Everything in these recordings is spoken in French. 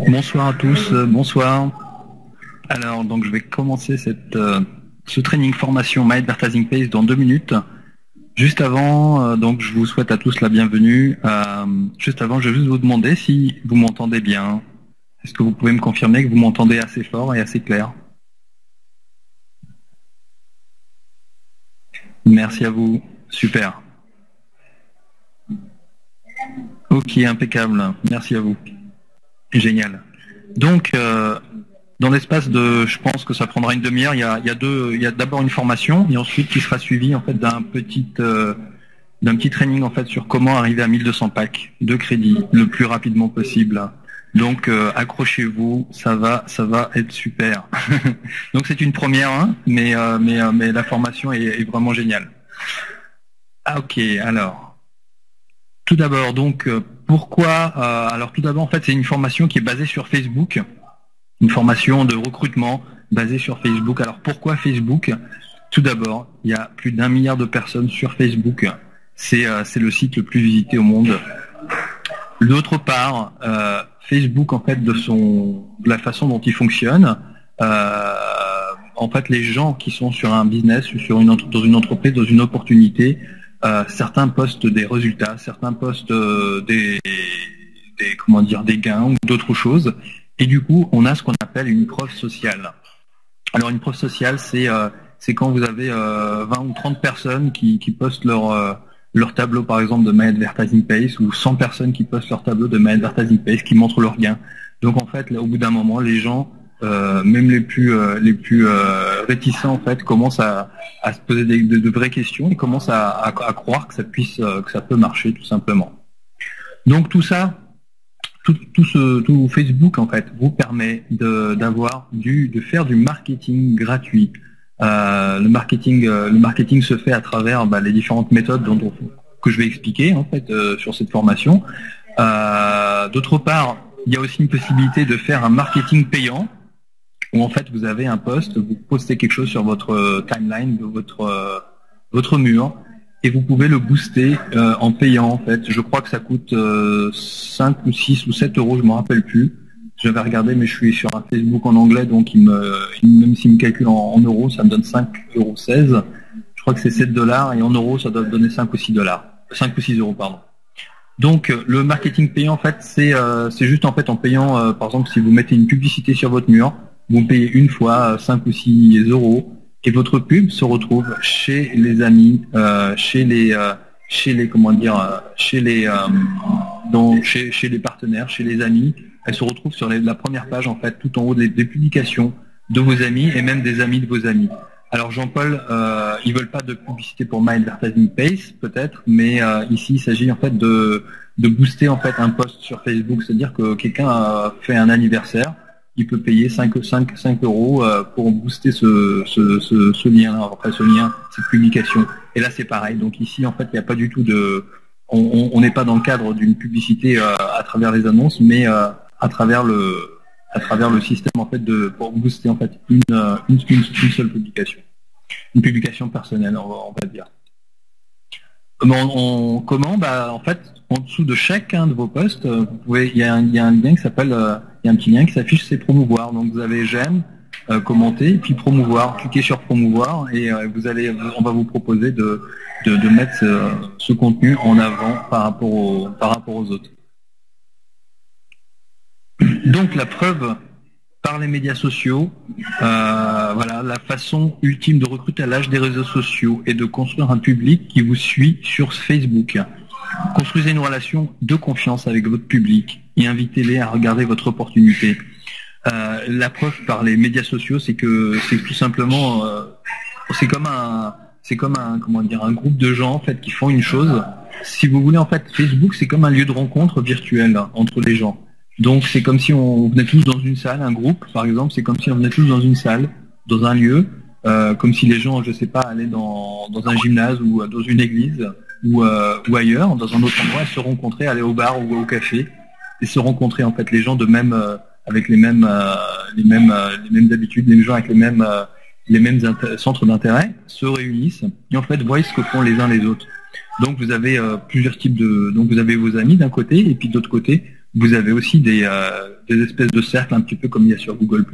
Bonsoir à tous, bonsoir. Alors, donc je vais commencer ce training formation My Advertising Pace dans 2 minutes. Juste avant, donc je vous souhaite à tous la bienvenue. Juste avant, je vais juste vous demander si vous m'entendez bien. Est-ce que vous pouvez me confirmer que vous m'entendez assez fort et assez clair? Merci à vous, super. Ok, impeccable, merci à vous. Génial. Donc, dans l'espace de, je pense que ça prendra une demi-heure, il y a d'abord une formation et ensuite qui sera suivie en fait d'un petit training en fait sur comment arriver à 1200 packs de crédit le plus rapidement possible. Donc, accrochez-vous, ça va être super. Donc c'est une première, hein, mais la formation est vraiment géniale. Ah, ok, alors. Tout d'abord, donc, pourquoi alors tout d'abord, en fait, c'est une formation qui est basée sur Facebook, une formation de recrutement basée sur Facebook. Alors, pourquoi Facebook? Tout d'abord, il y a plus d'1 milliard de personnes sur Facebook. C'est le site le plus visité au monde. D'autre part, Facebook, en fait, de la façon dont il fonctionne, en fait, les gens qui sont sur un business ou dans une entreprise, dans une opportunité, certains postent des résultats, certains postent des gains ou d'autres choses, et du coup on a ce qu'on appelle une preuve sociale. Alors une preuve sociale, c'est quand vous avez 20 ou 30 personnes qui postent leur tableau par exemple de My Advertising Pace, ou 100 personnes qui postent leur tableau de My Advertising Pace qui montrent leurs gains. Donc en fait là, au bout d'un moment, les gens même les plus réticents en fait commencent à se poser de vraies questions et commencent à croire que ça peut marcher tout simplement. Donc tout ça, tout Facebook en fait vous permet de faire du marketing gratuit. Le marketing se fait à travers les différentes méthodes que je vais expliquer en fait sur cette formation. D'autre part, il y a aussi une possibilité de faire un marketing payant, où en fait vous avez un post, vous postez quelque chose sur votre timeline de votre mur et vous pouvez le booster en payant en fait. Je crois que ça coûte 5 ou 6 ou 7 euros, je ne me rappelle plus. J'avais regardé, mais je suis sur un Facebook en anglais, donc même s'il me calcule en euros, ça me donne 5,16 €. Je crois que c'est 7 $ et en euros ça doit donner 5 ou 6 $. 5 ou 6 euros, pardon. Donc le marketing payant en fait c'est juste en fait en payant par exemple si vous mettez une publicité sur votre mur, vous payez une fois 5 ou 6 euros et votre pub se retrouve chez les amis, chez les partenaires, chez les amis. Elle se retrouve sur la première page en fait, tout en haut des publications de vos amis et même des amis de vos amis. Alors Jean-Paul, ils veulent pas de publicité pour My Advertising Pace peut-être, mais ici il s'agit en fait de booster en fait un post sur Facebook, c'est-à-dire que quelqu'un a fait un anniversaire. Il peut payer 5 euros pour booster ce lien, après ce lien, cette publication. Et là c'est pareil. Donc ici en fait il n'y a pas du tout on n'est pas dans le cadre d'une publicité à travers les annonces, mais à travers le système en fait pour booster en fait une seule publication, une publication personnelle on va dire. Comment en fait en dessous de chacun de vos posts, il y a un lien qui s'appelle, il y a un petit lien qui s'affiche, c'est promouvoir. Donc vous avez j'aime, commenter, puis promouvoir. Cliquez sur promouvoir et on va vous proposer de mettre ce contenu en avant par rapport aux autres. Donc la preuve par les médias sociaux, voilà, la façon ultime de recruter à l'âge des réseaux sociaux et de construire un public qui vous suit sur Facebook. Construisez une relation de confiance avec votre public et invitez-les à regarder votre opportunité. La preuve par les médias sociaux, c'est tout simplement, c'est comme un groupe de gens en fait qui font une chose. Si vous voulez en fait, Facebook c'est comme un lieu de rencontre virtuel entre les gens. Donc c'est comme si on venait tous dans une salle, un groupe par exemple, c'est comme si on venait tous dans une salle, dans un lieu, comme si les gens, je sais pas, allaient dans un gymnase ou dans une église ou ailleurs, dans un autre endroit, se rencontrer, aller au bar ou au café et se rencontrer en fait les gens avec les mêmes habitudes, les gens avec les mêmes centres d'intérêt se réunissent et en fait voient ce que font les uns les autres. Donc vous avez plusieurs types donc vous avez vos amis d'un côté et puis de l'autre côté vous avez aussi des espèces de cercles, un petit peu comme il y a sur Google+,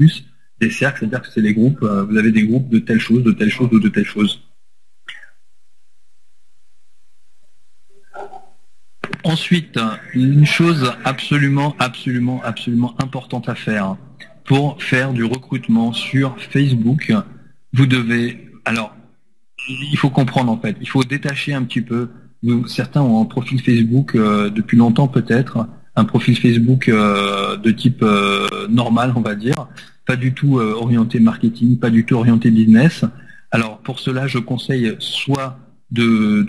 des cercles, c'est-à-dire que c'est les groupes, vous avez des groupes de telle chose, de telle chose ou de telle chose. Ensuite, une chose absolument importante à faire pour faire du recrutement sur Facebook, vous devez, alors, il faut comprendre en fait, il faut détacher un petit peu. Certains ont un profil Facebook depuis longtemps peut-être, un profil Facebook de type normal, on va dire, pas du tout orienté marketing, pas du tout orienté business. Alors pour cela, je conseille soit de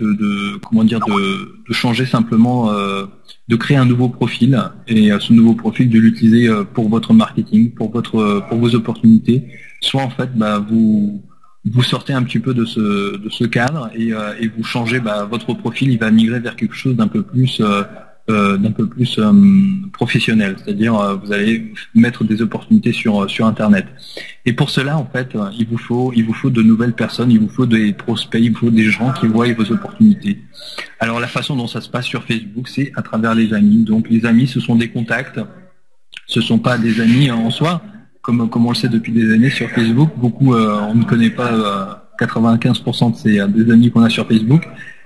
changer simplement, de créer un nouveau profil et ce nouveau profil de l'utiliser pour votre marketing, pour vos opportunités. Soit en fait, vous sortez un petit peu de ce cadre et vous changez votre profil, il va migrer vers quelque chose d'un peu plus professionnel, c'est-à-dire vous allez mettre des opportunités sur Internet. Et pour cela, en fait, il vous faut de nouvelles personnes, il vous faut des prospects, il vous faut des gens qui voient vos opportunités. Alors la façon dont ça se passe sur Facebook, c'est à travers les amis. Donc les amis, ce sont des contacts, ce sont pas des amis en soi, comme on le sait depuis des années sur Facebook. Beaucoup, on ne connaît pas 95% des amis qu'on a sur Facebook.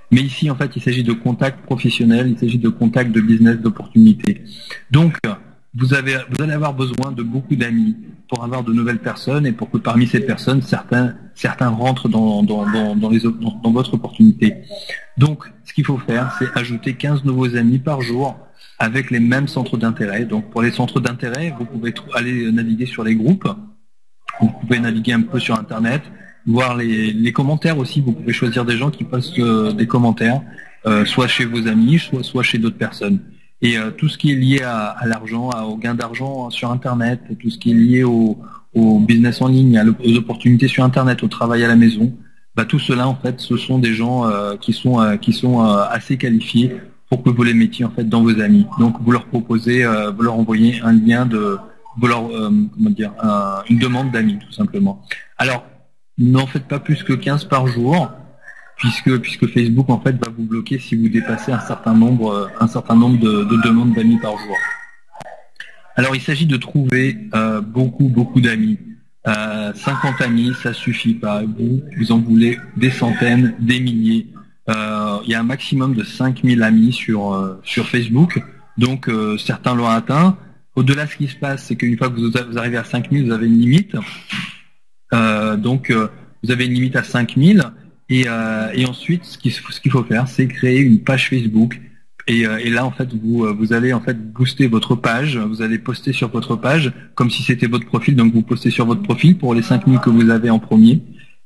Mais ici, en fait, il s'agit de contacts professionnels, il s'agit de contacts de business, d'opportunités. Donc, vous allez avoir besoin de beaucoup d'amis pour avoir de nouvelles personnes et pour que parmi ces personnes, certains rentrent dans votre opportunité. Donc, ce qu'il faut faire, c'est ajouter 15 nouveaux amis par jour avec les mêmes centres d'intérêt. Donc, pour les centres d'intérêt, vous pouvez aller naviguer sur les groupes, vous pouvez naviguer un peu sur Internet, voir les commentaires aussi. Vous pouvez choisir des gens qui postent des commentaires, soit chez vos amis, soit chez d'autres personnes. Et tout ce qui est lié à l'argent, au gain d'argent sur Internet, tout ce qui est lié au business en ligne, aux opportunités sur Internet, au travail à la maison, tout cela en fait, ce sont des gens qui sont assez qualifiés pour que vous les mettiez en fait dans vos amis. Donc vous leur proposez, vous leur envoyez un lien une demande d'amis tout simplement. Alors n'en faites pas plus que 15 par jour, puisque Facebook en fait va vous bloquer si vous dépassez un certain nombre de demandes d'amis par jour. Alors il s'agit de trouver beaucoup d'amis. 50 amis, ça suffit pas. Vous en voulez des centaines, des milliers. Il y a un maximum de 5000 amis sur Facebook. Donc certains l'ont atteint. Au-delà, ce qui se passe, c'est qu'une fois que vous arrivez à 5000, vous avez une limite. Donc vous avez une limite à 5000 et ensuite ce qu'il faut faire, c'est créer une page Facebook et là en fait vous allez en fait booster votre page, vous allez poster sur votre page comme si c'était votre profil, donc vous postez sur votre profil pour les 5000 que vous avez en premier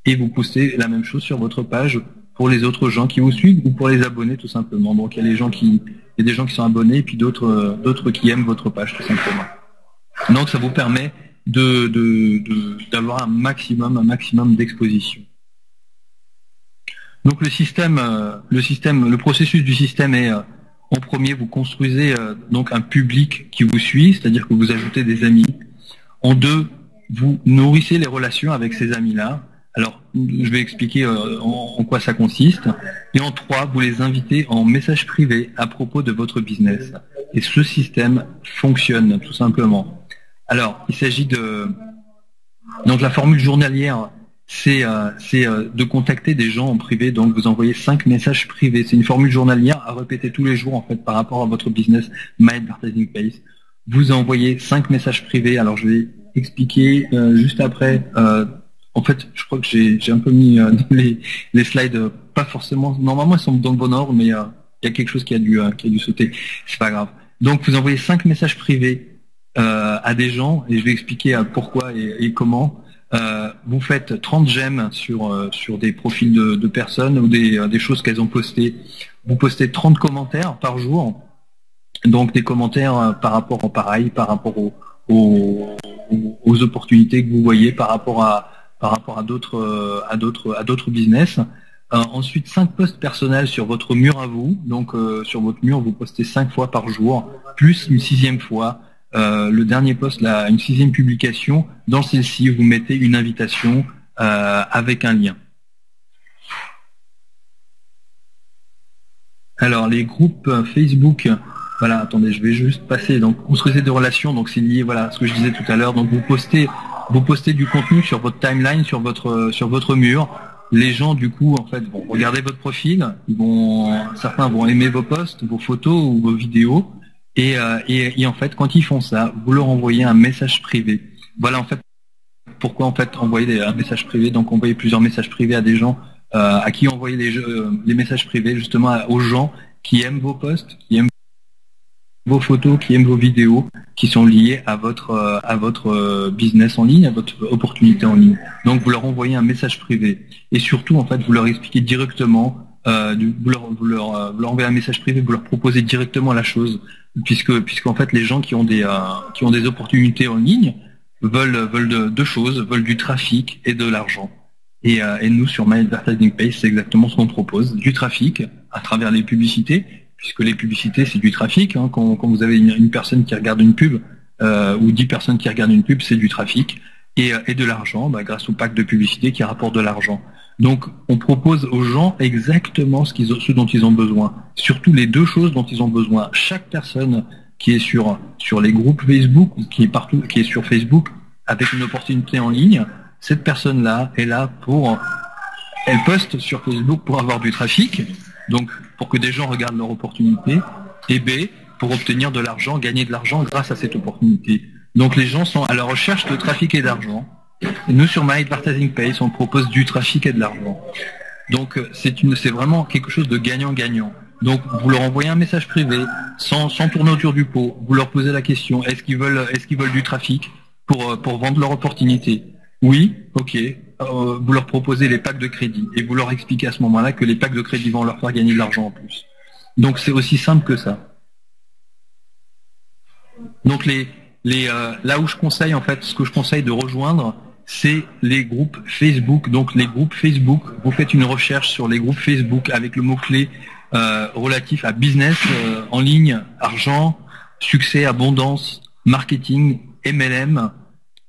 et vous postez la même chose sur votre page pour les autres gens qui vous suivent ou pour les abonnés tout simplement. Donc il y a des gens qui sont abonnés et puis d'autres qui aiment votre page tout simplement. Donc ça vous permet d'avoir un maximum d'exposition. Donc le processus du système est en premier, vous construisez donc un public qui vous suit, c'est-à-dire que vous ajoutez des amis. En deux, vous nourrissez les relations avec ces amis-là. Alors, je vais expliquer en quoi ça consiste. Et en trois, vous les invitez en message privé à propos de votre business. Et ce système fonctionne tout simplement. Alors, il s'agit donc la formule journalière, c'est de contacter des gens en privé. Donc, vous envoyez 5 messages privés. C'est une formule journalière à répéter tous les jours en fait par rapport à votre business My Advertising Base. Vous envoyez 5 messages privés. Alors, je vais expliquer juste après. En fait, je crois que j'ai un peu mis les slides pas forcément. Normalement, ils sont dans le bon ordre, mais il y a quelque chose qui a dû sauter. C'est pas grave. Donc, vous envoyez 5 messages privés à des gens et je vais expliquer pourquoi et comment. Vous faites 30 j'aime sur des profils de personnes ou des choses qu'elles ont postées. Vous postez 30 commentaires par jour. Donc, des commentaires par rapport aux opportunités que vous voyez, par rapport à d'autres business. Ensuite, 5 posts personnels sur votre mur à vous. Donc, sur votre mur, vous postez 5 fois par jour, plus une 6e fois. Le dernier post, une 6e publication. Dans celle-ci, vous mettez une invitation avec un lien. Alors, les groupes Facebook voilà, attendez, je vais juste passer. Donc, construisez des relations. Donc, c'est lié, voilà, à ce que je disais tout à l'heure. Donc, vous postez du contenu sur votre timeline, sur votre mur. Les gens, du coup, en fait, vont regarder votre profil. Certains vont aimer vos posts, vos photos ou vos vidéos. Et en fait, quand ils font ça, vous leur envoyez un message privé. Voilà, en fait, pourquoi en fait envoyer un message privé. Donc, envoyer plusieurs messages privés à des gens à qui envoyer les messages privés, justement, aux gens qui aiment vos posts, qui aiment vos photos, qui aiment vos vidéos, qui sont liées à votre business en ligne, à votre opportunité en ligne. Donc vous leur envoyez un message privé et surtout en fait vous leur expliquez directement, vous leur envoyez un message privé, vous leur proposez directement la chose, puisque en fait les gens qui ont des opportunités en ligne veulent deux choses, veulent du trafic et de l'argent. Et nous sur My Advertising Page, c'est exactement ce qu'on propose, du trafic à travers les publicités. Puisque les publicités, c'est du trafic. Hein. Quand vous avez une personne qui regarde une pub, ou 10 personnes qui regardent une pub, c'est du trafic. Et de l'argent, grâce au pack de publicité qui rapporte de l'argent. Donc, on propose aux gens exactement ce dont ils ont besoin. Surtout les deux choses dont ils ont besoin. Chaque personne qui est sur les groupes Facebook, ou qui est sur Facebook, avec une opportunité en ligne, cette personne-là est là elle poste sur Facebook pour avoir du trafic. Donc, pour que des gens regardent leur opportunité, et B, pour obtenir de l'argent, gagner de l'argent grâce à cette opportunité. Donc, les gens sont à la recherche de trafic et d'argent. Et nous, sur My Advertising Page, on propose du trafic et de l'argent. Donc, c'est vraiment quelque chose de gagnant-gagnant. Donc, vous leur envoyez un message privé, sans tourner autour du pot. Vous leur posez la question, est-ce qu'ils veulent du trafic pour vendre leur opportunité? Oui, ok. Vous leur proposez les packs de crédit et vous leur expliquez à ce moment-là que les packs de crédit vont leur faire gagner de l'argent en plus. Donc c'est aussi simple que ça. Donc là où je conseille en fait, ce que je conseille de rejoindre, c'est les groupes Facebook. Donc les groupes Facebook, vous faites une recherche sur les groupes Facebook avec le mot-clé relatif à business en ligne, argent, succès, abondance, marketing, MLM,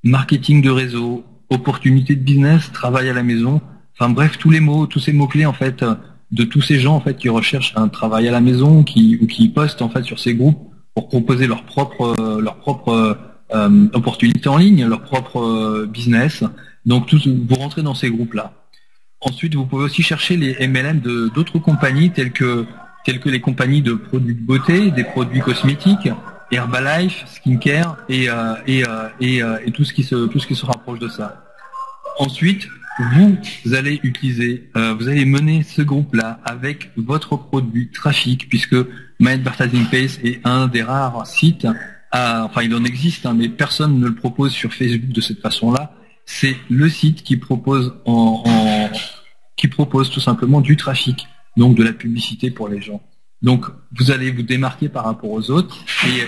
marketing de réseau, opportunité de business, travail à la maison, enfin bref, tous ces mots-clés en fait, de tous ces gens en fait qui recherchent un travail à la maison ou qui postent en fait sur ces groupes pour proposer leur propre opportunité en ligne, leur propre business. Donc vous rentrez dans ces groupes-là. Ensuite, vous pouvez aussi chercher les MLM d'autres compagnies telles que les compagnies de produits de beauté, des produits cosmétiques, Herbalife, skincare et tout ce qui se rapproche de ça. Ensuite, vous allez mener ce groupe-là avec votre produit trafic, puisque My Advertising Page est un des rares sites, il en existe, mais personne ne le propose sur Facebook de cette façon-là. C'est le site qui propose tout simplement du trafic, donc de la publicité pour les gens. Donc, vous allez vous démarquer par rapport aux autres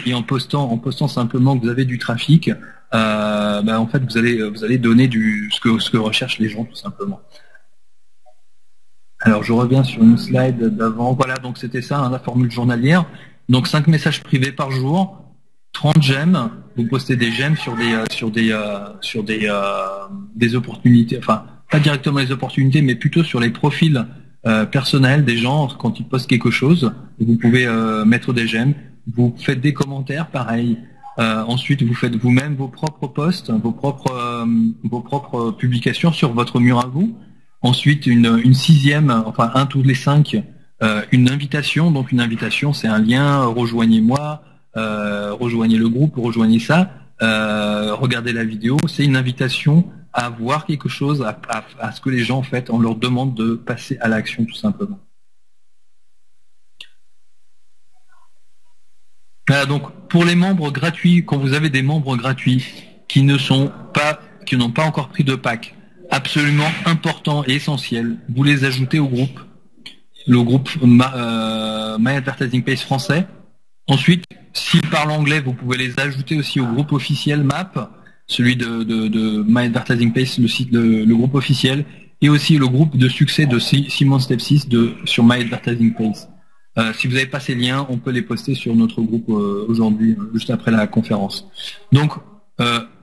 et en postant simplement que vous avez du trafic, en fait, vous allez donner ce que recherchent les gens tout simplement. Alors, je reviens sur une slide d'avant. Voilà, donc c'était ça, la formule journalière. Donc, 5 messages privés par jour, 30 j'aime. Vous postez des j'aime sur des opportunités, enfin, pas directement les opportunités, mais plutôt sur les profils personnel des gens quand ils postent quelque chose. Vous pouvez mettre des j'aime, vous faites des commentaires, pareil. Ensuite, vous faites vous-même vos propres posts, vos propres publications sur votre mur à vous. Ensuite, une sixième, enfin un tous les 5, une invitation. Donc une invitation, c'est un lien. Rejoignez-moi, rejoignez le groupe, rejoignez ça, regardez la vidéo. C'est une invitation à voir quelque chose, à ce que les gens en fait, on leur demande de passer à l'action tout simplement. Voilà, donc pour les membres gratuits, quand vous avez des membres gratuits qui n'ont pas encore pris de pack, absolument important et essentiel, vous les ajoutez au groupe, le groupe My Advertising Page français. Ensuite, s'ils parlent anglais, vous pouvez les ajouter aussi au groupe officiel MAP, celui de My Advertising Page, le groupe officiel, et aussi le groupe de succès de Simon Step 6 sur My Advertising Page. Si vous n'avez pas ces liens, on peut les poster sur notre groupe aujourd'hui, juste après la conférence. Donc,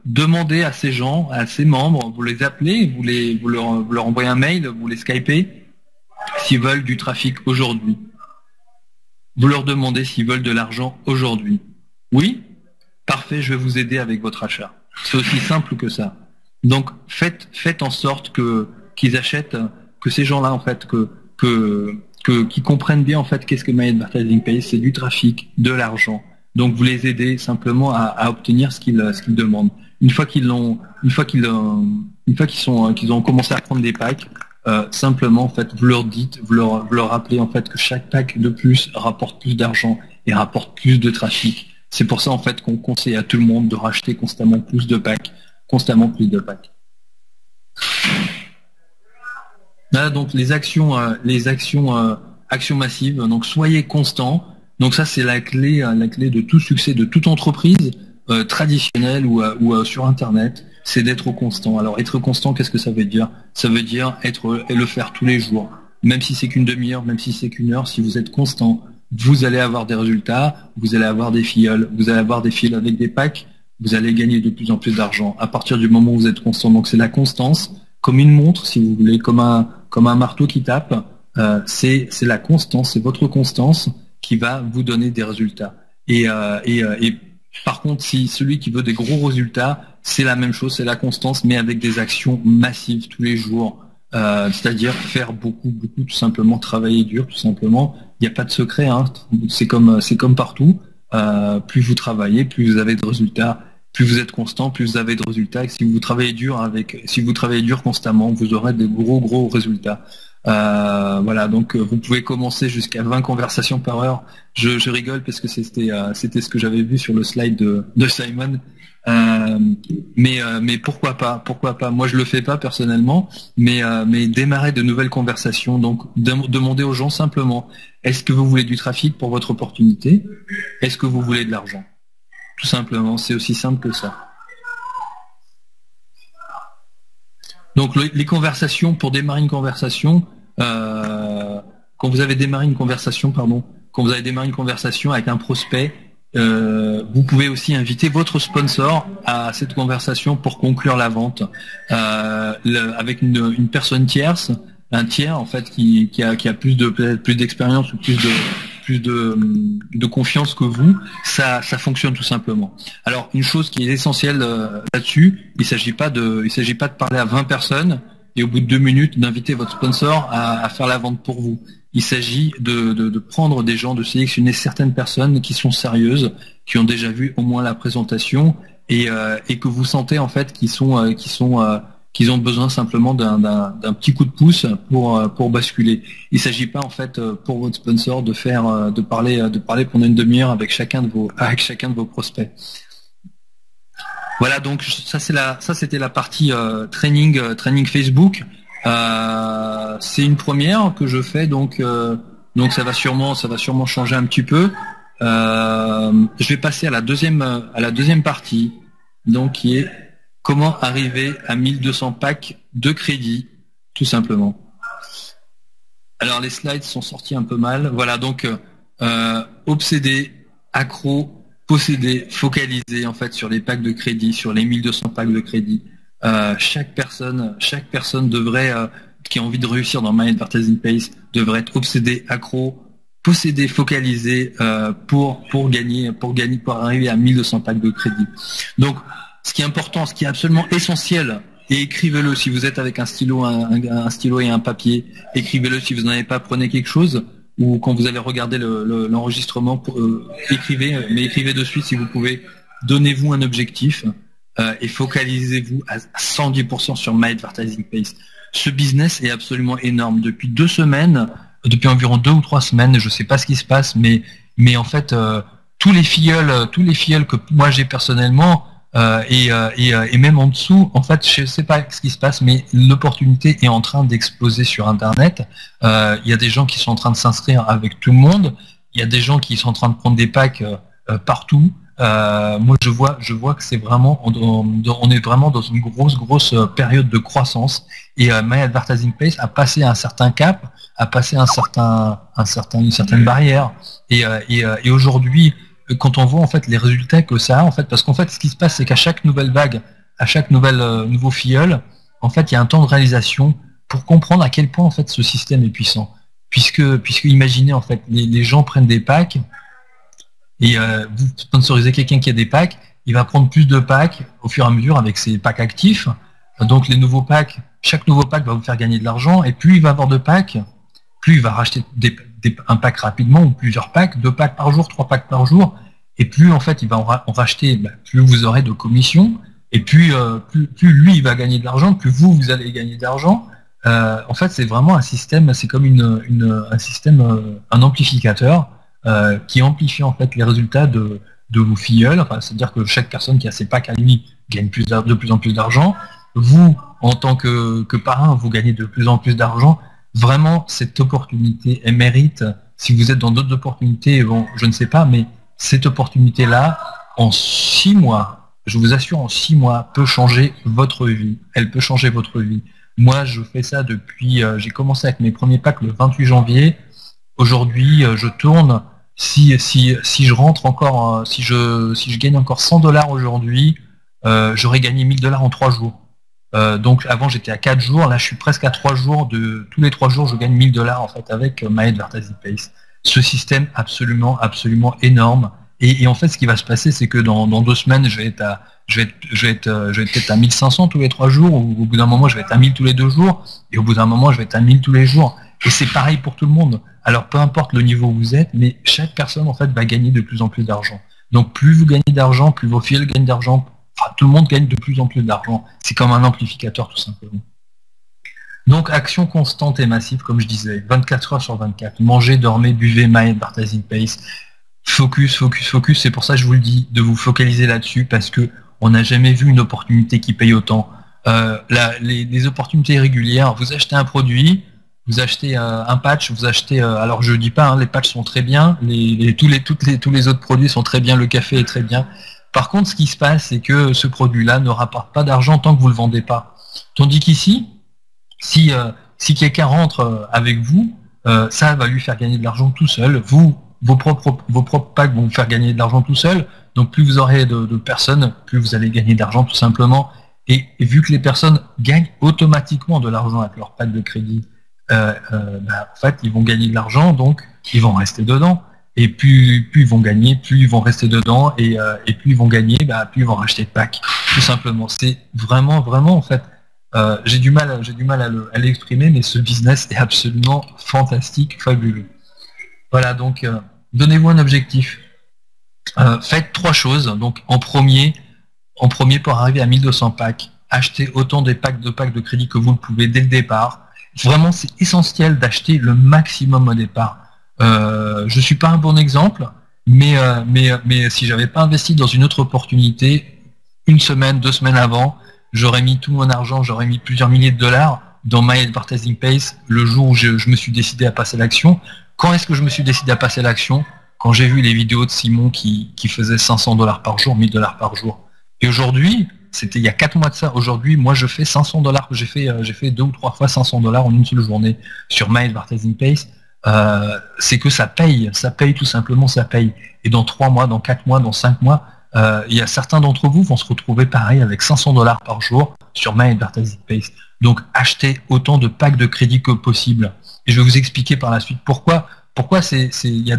demandez à ces gens, à ces membres, vous les appelez, vous leur envoyez un mail, vous les skypez, s'ils veulent du trafic aujourd'hui. Vous leur demandez s'ils veulent de l'argent aujourd'hui. Oui? Parfait, je vais vous aider avec votre achat. C'est aussi simple que ça. Donc faites en sorte qu'ils achètent, que ces gens-là en fait, qu'ils comprennent bien en fait qu'est-ce que My Advertising Pays, c'est du trafic, de l'argent. Donc vous les aidez simplement à obtenir ce qu'ils demandent. Une fois qu'ils ont commencé à prendre des packs, simplement en fait vous leur dites, vous leur rappelez en fait que chaque pack de plus rapporte plus d'argent et rapporte plus de trafic. C'est pour ça en fait qu'on conseille à tout le monde de racheter constamment plus de packs, constamment plus de packs. Là donc les actions massives. Donc soyez constant. Donc ça c'est la clé de tout succès de toute entreprise traditionnelle ou sur Internet, c'est d'être constant. Alors être constant, qu'est-ce que ça veut dire? Ça veut dire le faire tous les jours, même si c'est qu'une demi-heure, même si c'est qu'une heure. Si vous êtes constant, vous allez avoir des résultats, vous allez avoir des filles avec des packs, vous allez gagner de plus en plus d'argent à partir du moment où vous êtes constant. Donc c'est la constance, comme une montre, si vous voulez, comme un marteau qui tape. C'est la constance, c'est votre constance qui va vous donner des résultats. Et par contre, si celui qui veut des gros résultats, c'est la même chose, c'est la constance, mais avec des actions massives tous les jours. C'est-à-dire faire beaucoup, tout simplement, travailler dur, tout simplement. Il n'y a pas de secret, hein. C'est comme partout. Plus vous travaillez, plus vous avez de résultats. Plus vous êtes constant, plus vous avez de résultats. Et si vous travaillez dur constamment, vous aurez de gros résultats. Voilà, donc vous pouvez commencer jusqu'à 20 conversations par heure. Je rigole parce que c'était ce que j'avais vu sur le slide de Simon. Mais pourquoi pas? Moi je le fais pas personnellement, mais démarrer de nouvelles conversations. Donc demandez aux gens simplement: est-ce que vous voulez du trafic pour votre opportunité? Est-ce que vous voulez de l'argent? Tout simplement, c'est aussi simple que ça. Donc les conversations, pour démarrer une conversation, quand vous avez démarré une conversation avec un prospect, vous pouvez aussi inviter votre sponsor à cette conversation pour conclure la vente avec une personne tierce, un tiers en fait qui a plus d'expérience ou plus de confiance que vous. Ça fonctionne tout simplement. Alors une chose qui est essentielle là-dessus, il s'agit pas de parler à 20 personnes et au bout de 2 minutes d'inviter votre sponsor à faire la vente pour vous. Il s'agit de prendre des gens, de sélectionner certaines personnes qui sont sérieuses, qui ont déjà vu au moins la présentation et que vous sentez en fait qu'ils ont besoin simplement d'un petit coup de pouce pour basculer. Il ne s'agit pas en fait pour votre sponsor de parler pendant une demi-heure avec chacun de vos prospects. Voilà, donc ça c'était la partie training Facebook. C'est une première que je fais, donc ça va sûrement changer un petit peu. Je vais passer à la deuxième partie, donc qui est comment arriver à 1200 packs de crédit, tout simplement. Alors les slides sont sortis un peu mal. Voilà, donc obsédé, accro, posséder, focaliser en fait sur les packs de crédit, sur les 1200 packs de crédit. Chaque personne devrait, qui a envie de réussir dans My Advertising Pays, devrait être obsédé, accro, posséder, focaliser pour arriver à 1200 packs de crédit. Donc, ce qui est important, ce qui est absolument essentiel, et écrivez-le si vous êtes avec un stylo et un papier, écrivez-le si vous n'en avez pas, prenez quelque chose, ou quand vous allez regarder l'enregistrement, écrivez, mais écrivez de suite si vous pouvez. Donnez-vous un objectif et focalisez-vous à 110% sur My Advertising Pays. Ce business est absolument énorme. Depuis environ 2 ou 3 semaines, je ne sais pas ce qui se passe, mais en fait, tous les filleuls que moi j'ai personnellement, et même en dessous, en fait, je ne sais pas ce qui se passe, mais l'opportunité est en train d'exploser sur Internet. Il y a des gens qui sont en train de s'inscrire avec tout le monde. Il y a des gens qui sont en train de prendre des packs partout. Moi, je vois que c'est vraiment, on est vraiment dans une grosse période de croissance. Et My Advertising Pays a passé un certain cap, a passé une certaine barrière. Et aujourd'hui, quand on voit en fait les résultats que ça a, en fait, parce qu'en fait, ce qui se passe, c'est qu'à chaque nouvelle vague, à chaque nouveau filleul, en fait, il y a un temps de réalisation pour comprendre à quel point en fait ce système est puissant. puisque imaginez en fait, les gens prennent des packs et vous sponsorisez quelqu'un qui a des packs, il va prendre plus de packs au fur et à mesure avec ses packs actifs. Donc les nouveaux packs, chaque nouveau pack va vous faire gagner de l'argent, et plus il va avoir de packs, plus il va racheter un pack rapidement ou plusieurs packs, 2 packs par jour, 3 packs par jour, et plus en fait il va en racheter, plus vous aurez de commissions, et plus lui il va gagner de l'argent, plus vous allez gagner de l'argent. En fait c'est vraiment un système, c'est comme un système, un amplificateur qui amplifie en fait les résultats de vos filleuls. Enfin, c'est-à-dire que chaque personne qui a ses packs à lui gagne de plus en plus d'argent. Vous, en tant que parrain, vous gagnez de plus en plus d'argent. Vraiment, cette opportunité, elle mérite, si vous êtes dans d'autres opportunités, bon, je ne sais pas, mais cette opportunité-là, en 6 mois, je vous assure, en 6 mois, peut changer votre vie. Elle peut changer votre vie. Moi, je fais ça depuis, j'ai commencé avec mes premiers packs le 28 janvier. Aujourd'hui, je tourne, si je rentre encore, si je gagne encore 100 $ aujourd'hui, j'aurais gagné 1000 $ en 3 jours. Donc avant j'étais à 4 jours, là je suis presque à 3 jours, tous les 3 jours je gagne 1000 $ en fait avec My Advertising Pace. Ce système absolument énorme, et en fait ce qui va se passer c'est que dans 2 semaines je vais être peut-être à 1500 tous les 3 jours, ou au bout d'un moment je vais être à 1000 tous les 2 jours, et au bout d'un moment je vais être à 1000 tous les jours, et c'est pareil pour tout le monde. Alors peu importe le niveau où vous êtes, mais chaque personne en fait va gagner de plus en plus d'argent. Donc plus vous gagnez d'argent, plus vos fils gagnent d'argent. Enfin, tout le monde gagne de plus en plus d'argent. C'est comme un amplificateur tout simplement. Donc action constante et massive, comme je disais, 24 heures sur 24. Mangez, dormez, buvez, My Advertising Pace. Focus, focus, focus. C'est pour ça que je vous le dis, de vous focaliser là-dessus, parce que on n'a jamais vu une opportunité qui paye autant. Les opportunités régulières, vous achetez un produit, vous achetez un patch, vous achetez, alors je dis pas, hein, les patchs sont très bien, tous les autres produits sont très bien, le café est très bien. Par contre, ce qui se passe, c'est que ce produit-là ne rapporte pas d'argent tant que vous ne le vendez pas. Tandis qu'ici, si quelqu'un rentre avec vous, ça va lui faire gagner de l'argent tout seul. Vos propres packs vont vous faire gagner de l'argent tout seul. Donc plus vous aurez de personnes, plus vous allez gagner d'argent tout simplement. Et vu que les personnes gagnent automatiquement de l'argent avec leur pack de crédit, en fait, ils vont gagner de l'argent, donc ils vont rester dedans. Et plus ils vont gagner, plus ils vont rester dedans, et plus ils vont gagner, plus ils vont racheter de packs, tout simplement. C'est vraiment en fait, j'ai du mal à l'exprimer, mais ce business est absolument fantastique, fabuleux. Voilà, donc donnez-vous un objectif. Faites 3 choses. Donc en premier pour arriver à 1200 packs, achetez autant de packs de crédit que vous le pouvez dès le départ. Vraiment, c'est essentiel d'acheter le maximum au départ. Je suis pas un bon exemple, mais si j'avais pas investi dans une autre opportunité, 1 semaine, 2 semaines avant, j'aurais mis tout mon argent, j'aurais mis plusieurs milliers de dollars dans My Advertising Pace le jour où je me suis décidé à passer l'action. Quand est-ce que je me suis décidé à passer l'action? Quand j'ai vu les vidéos de Simon qui faisait 500 $ par jour, 1000 $ par jour. Et aujourd'hui, c'était il y a 4 mois de ça, aujourd'hui, moi je fais 500 $, j'ai fait 2 ou 3 fois 500 $ en une seule journée sur My Advertising Pace. C'est que ça paye tout simplement, ça paye. Et dans 3 mois, dans 4 mois, dans 5 mois, il y a certains d'entre vous vont se retrouver pareil avec 500 $ par jour sur My Advertising Pace. Donc achetez autant de packs de crédit que possible. Et je vais vous expliquer par la suite pourquoi il y a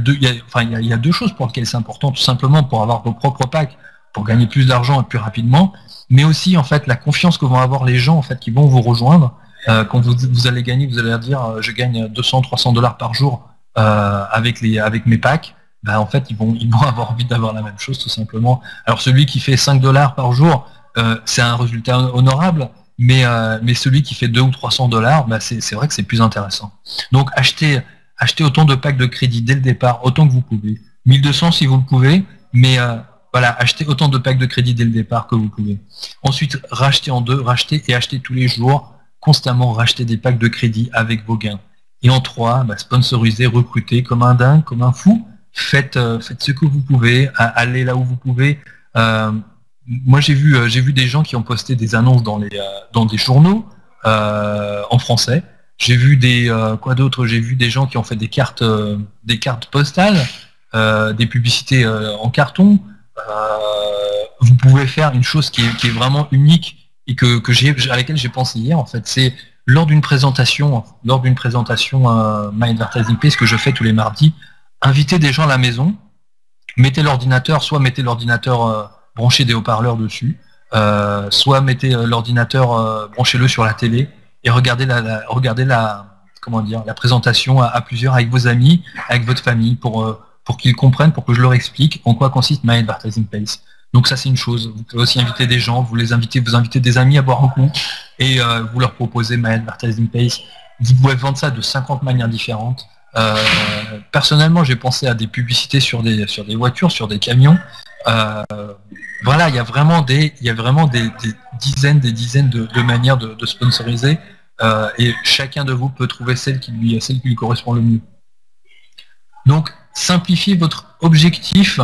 2 choses pour lesquelles c'est important, tout simplement pour avoir vos propres packs, pour gagner plus d'argent et plus rapidement, mais aussi en fait la confiance que vont avoir les gens en fait qui vont vous rejoindre. Quand vous allez gagner, vous allez leur dire je gagne 200-300 $ par jour avec mes packs. En fait ils vont avoir envie d'avoir la même chose tout simplement. Alors celui qui fait 5 $ par jour, c'est un résultat honorable, mais celui qui fait 200 ou 300 $, c'est vrai que c'est plus intéressant. Donc achetez autant de packs de crédit dès le départ, autant que vous pouvez. 1200 si vous le pouvez, mais voilà, achetez autant de packs de crédit dès le départ que vous pouvez. Ensuite, rachetez en 2, rachetez et achetez tous les jours, constamment racheter des packs de crédit avec vos gains. Et en 3, sponsorisez, recrutez comme un dingue, comme un fou. Faites ce que vous pouvez, allez là où vous pouvez. Moi j'ai vu des gens qui ont posté des annonces dans des journaux en français. J'ai vu quoi d'autre? J'ai vu des gens qui ont fait des cartes postales, des publicités en carton. Vous pouvez faire une chose qui est vraiment unique et à laquelle j'ai pensé hier en fait, c'est lors d'une présentation My Advertising Page que je fais tous les mardis, invitez des gens à la maison, mettez l'ordinateur, soit mettez l'ordinateur branchez des haut-parleurs dessus, soit mettez l'ordinateur, branchez-le sur la télé et regardez la présentation à plusieurs avec vos amis, avec votre famille pour qu'ils comprennent, pour que je leur explique en quoi consiste My Advertising Page. Donc ça c'est une chose. Vous pouvez aussi inviter des gens, vous invitez des amis à boire un coup et vous leur proposez My Advertising Page. Vous pouvez vendre ça de 50 manières différentes. Personnellement, j'ai pensé à des publicités sur des voitures, sur des camions. Voilà, il y a vraiment des dizaines de manières de sponsoriser et chacun de vous peut trouver celle qui lui correspond le mieux. Donc, simplifiez votre objectif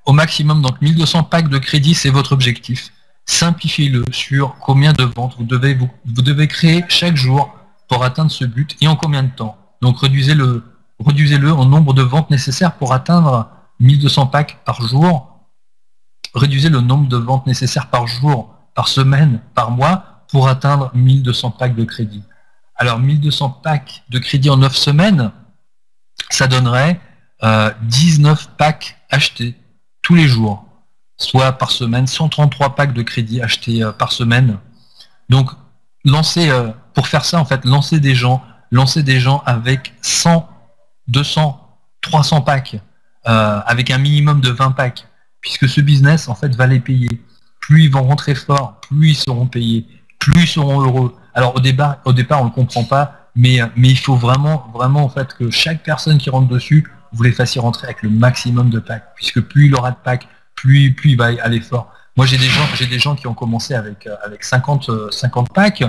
au maximum. Donc, 1200 packs de crédit, c'est votre objectif. Simplifiez-le sur combien de ventes vous devez créer chaque jour pour atteindre ce but et en combien de temps. Donc, réduisez-le en nombre de ventes nécessaires pour atteindre 1200 packs par jour. Réduisez le nombre de ventes nécessaires par jour, par semaine, par mois pour atteindre 1200 packs de crédit. Alors 1200 packs de crédit en 9 semaines, ça donnerait 19 packs achetés tous les jours, soit par semaine, 133 packs de crédit achetés par semaine. Donc pour faire ça, en fait, lancez des gens avec 100, 200, 300 packs, avec un minimum de 20 packs. Puisque ce business, en fait, va les payer. Plus ils vont rentrer fort, plus ils seront payés, plus ils seront heureux. Alors au départ, on ne le comprend pas, mais il faut vraiment, en fait, que chaque personne qui rentre dessus, vous les fassiez rentrer avec le maximum de packs. Puisque plus il aura de packs, plus il va aller fort. Moi, j'ai des gens qui ont commencé avec 50 packs.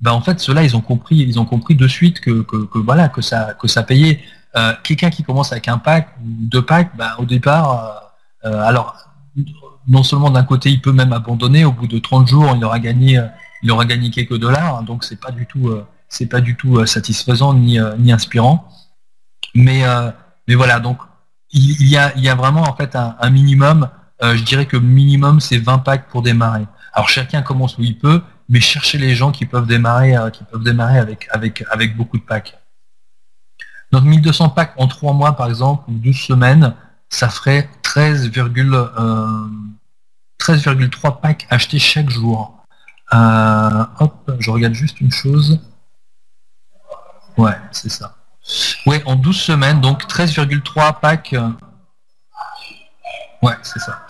Ben, en fait, ceux-là, ils ont compris de suite que ça payait. Quelqu'un qui commence avec un pack ou 2 packs, ben, au départ. Alors, non seulement d'un côté, il peut même abandonner. Au bout de 30 jours, il aura gagné quelques dollars. Hein, donc, c'est pas du tout satisfaisant ni inspirant. Mais voilà. Donc, il y a vraiment en fait un minimum. Je dirais que minimum, c'est 20 packs pour démarrer. Alors, chacun commence où il peut, mais cherchez les gens qui peuvent démarrer avec beaucoup de packs. Donc, 1200 packs en 3 mois, par exemple, ou 12 semaines. Ça ferait 13,3 packs achetés chaque jour. Je regarde juste une chose. Ouais, c'est ça. Ouais, en 12 semaines, donc 13,3 packs. Ouais, c'est ça.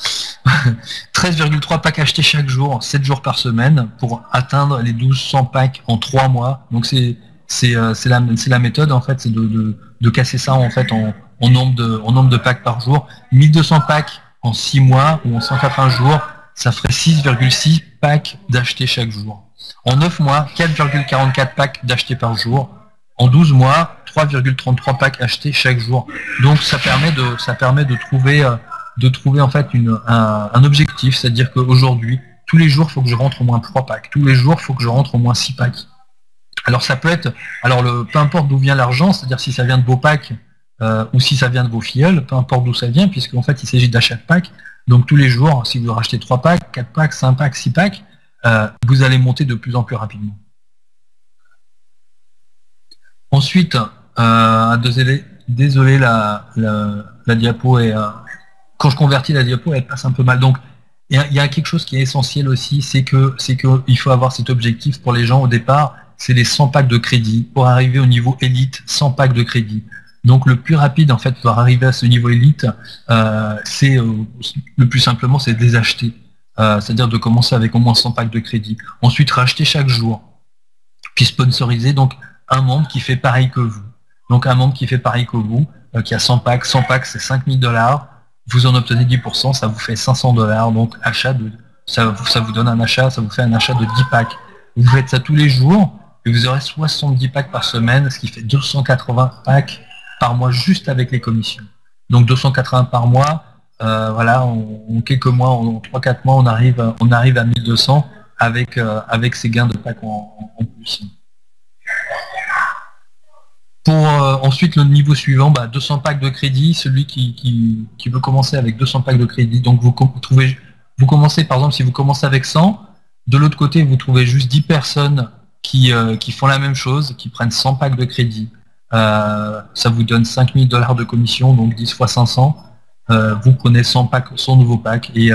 13,3 packs achetés chaque jour, 7 jours par semaine, pour atteindre les 1200 packs en 3 mois. Donc c'est la méthode, en fait, c'est de casser ça en fait en nombre de packs par jour. 1200 packs en 6 mois ou en 180 jours, ça ferait 6,6 packs d'achetés chaque jour. En 9 mois, 4,44 packs d'achetés par jour. En 12 mois, 3,33 packs achetés chaque jour. Donc ça permet de trouver en fait un objectif, c'est-à-dire qu'aujourd'hui, tous les jours, il faut que je rentre au moins 3 packs. Tous les jours, il faut que je rentre au moins 6 packs. Alors ça peut être, peu importe d'où vient l'argent, c'est-à-dire si ça vient de vos packs ou si ça vient de vos filleuls, peu importe d'où ça vient, puisqu'en fait il s'agit d'achat de packs. Donc tous les jours, si vous rachetez 3 packs, 4 packs, 5 packs, 6 packs, vous allez monter de plus en plus rapidement. Ensuite, désolé la diapo est quand je convertis la diapo, elle passe un peu mal. Donc il y a quelque chose qui est essentiel aussi, c'est que il faut avoir cet objectif pour les gens au départ, c'est les 100 packs de crédit. Pour arriver au niveau élite, 100 packs de crédit. Donc le plus rapide en fait pour arriver à ce niveau élite, c'est le plus simplement c'est de les acheter. C'est-à-dire de commencer avec au moins 100 packs de crédit. Ensuite racheter chaque jour. Puis sponsoriser donc un membre qui fait pareil que vous. Donc un membre qui fait pareil que vous, qui a 100 packs c'est 5000 $. Vous en obtenez 10%, ça vous fait 500 $. Donc ça vous donne un achat, ça vous fait un achat de 10 packs. Vous faites ça tous les jours et vous aurez 70 packs par semaine, ce qui fait 280 packs par mois juste avec les commissions. Donc 280 par mois, voilà, en quelques mois, en 3-4 mois, on arrive à 1200 avec ces gains de packs en plus. Pour ensuite le niveau suivant, 200 packs de crédit, celui qui veut commencer avec 200 packs de crédit, donc vous commencez par exemple, si vous commencez avec 100, de l'autre côté vous trouvez juste 10 personnes qui font la même chose, qui prennent 100 packs de crédit. Ça vous donne 5 000 $ de commission, donc 10 fois 500. Vous prenez 100 packs, 100 nouveaux packs. Et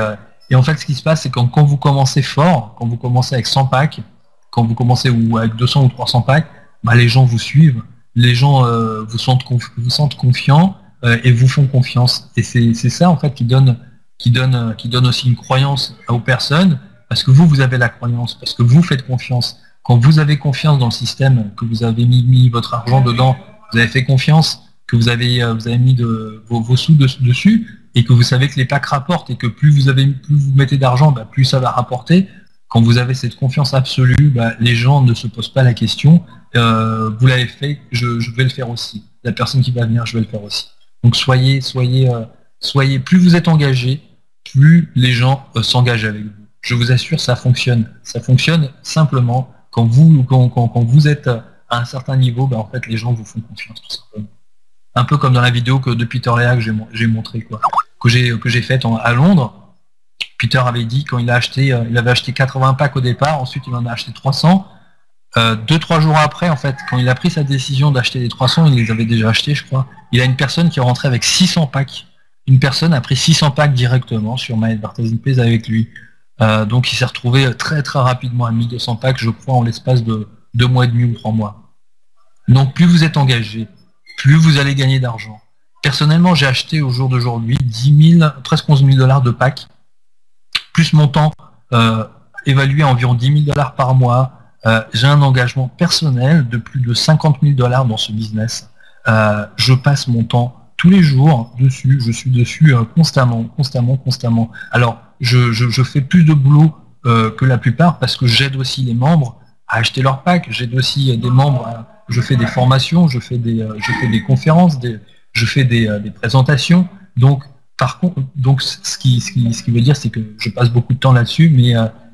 en fait, ce qui se passe, c'est quand vous commencez fort, quand vous commencez avec 100 packs, quand vous commencez ou avec 200 ou 300 packs, bah, les gens vous suivent, les gens vous sentent confiants et vous font confiance. Et c'est ça en fait qui donne aussi une croyance aux personnes, parce que vous avez la croyance, parce que vous faites confiance. Quand vous avez confiance dans le système, que vous avez mis votre argent dedans, vous avez fait confiance, que vous avez mis vos sous dessus, et que vous savez que les packs rapportent, et que plus vous mettez d'argent, bah, plus ça va rapporter. Quand vous avez cette confiance absolue, bah, les gens ne se posent pas la question. Vous l'avez fait, je vais le faire aussi. La personne qui va venir, je vais le faire aussi. Donc soyez, plus vous êtes engagé, plus les gens s'engagent avec vous. Je vous assure, ça fonctionne. Ça fonctionne simplement quand vous êtes à un certain niveau, bah, en fait, les gens vous font confiance, tout simplement. Un peu comme dans la vidéo de Peter Lea que j'ai montré, quoi, que j'ai faite à Londres. Peter avait dit quand il avait acheté 80 packs au départ, ensuite il en a acheté 300. 2-3 jours après, en fait, quand il a pris sa décision d'acheter les 300, il les avait déjà achetés, je crois. Il a une personne qui est rentrée avec 600 packs. Une personne a pris 600 packs directement sur My Advertising Pays avec lui. Donc il s'est retrouvé très très rapidement à 1200 packs, je crois, en l'espace de 2 mois et demi ou 3 mois. Donc plus vous êtes engagé, plus vous allez gagner d'argent. Personnellement, j'ai acheté au jour d'aujourd'hui presque 11 000 $ de packs, plus mon temps évalué à environ 10 000 $ par mois. J'ai un engagement personnel de plus de 50 000 $ dans ce business. Je passe mon temps tous les jours dessus, je suis dessus constamment. Alors, je fais plus de boulot que la plupart, parce que j'aide aussi les membres à acheter leurs packs, j'aide aussi des membres je fais des formations, je fais des conférences, je fais des présentations. Donc, par contre, ce qui veut dire, c'est que je passe beaucoup de temps là-dessus,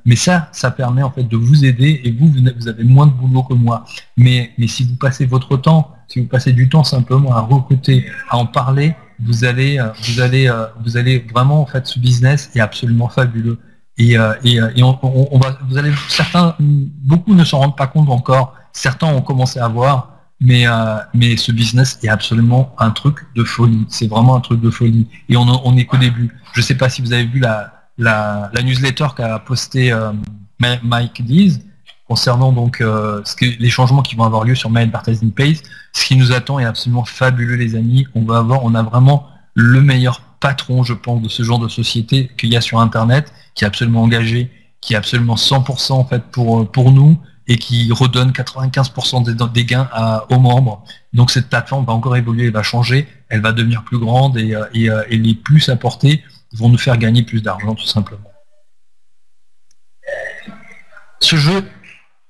mais ça permet en fait de vous aider, et vous avez moins de boulot que moi. Mais si vous passez votre temps, si vous passez du temps simplement à recruter, à en parler, vous allez vraiment, en fait, ce business est absolument fabuleux. Beaucoup ne s'en rendent pas compte encore. Certains ont commencé à voir, mais ce business est absolument un truc de folie. C'est vraiment un truc de folie. Et on n'est qu'au début. Je ne sais pas si vous avez vu la newsletter qu'a posté Mike Dees concernant donc les changements qui vont avoir lieu sur My Advertising Pays. Ce qui nous attend est absolument fabuleux, les amis. On a vraiment le meilleur patron, je pense, de ce genre de société qu'il y a sur Internet, qui est absolument engagé, qui est absolument 100% en fait pour nous, et qui redonne 95% des gains aux membres. Donc cette plateforme va encore évoluer, elle va changer, elle va devenir plus grande, et les plus apportés vont nous faire gagner plus d'argent, tout simplement. Ce jeu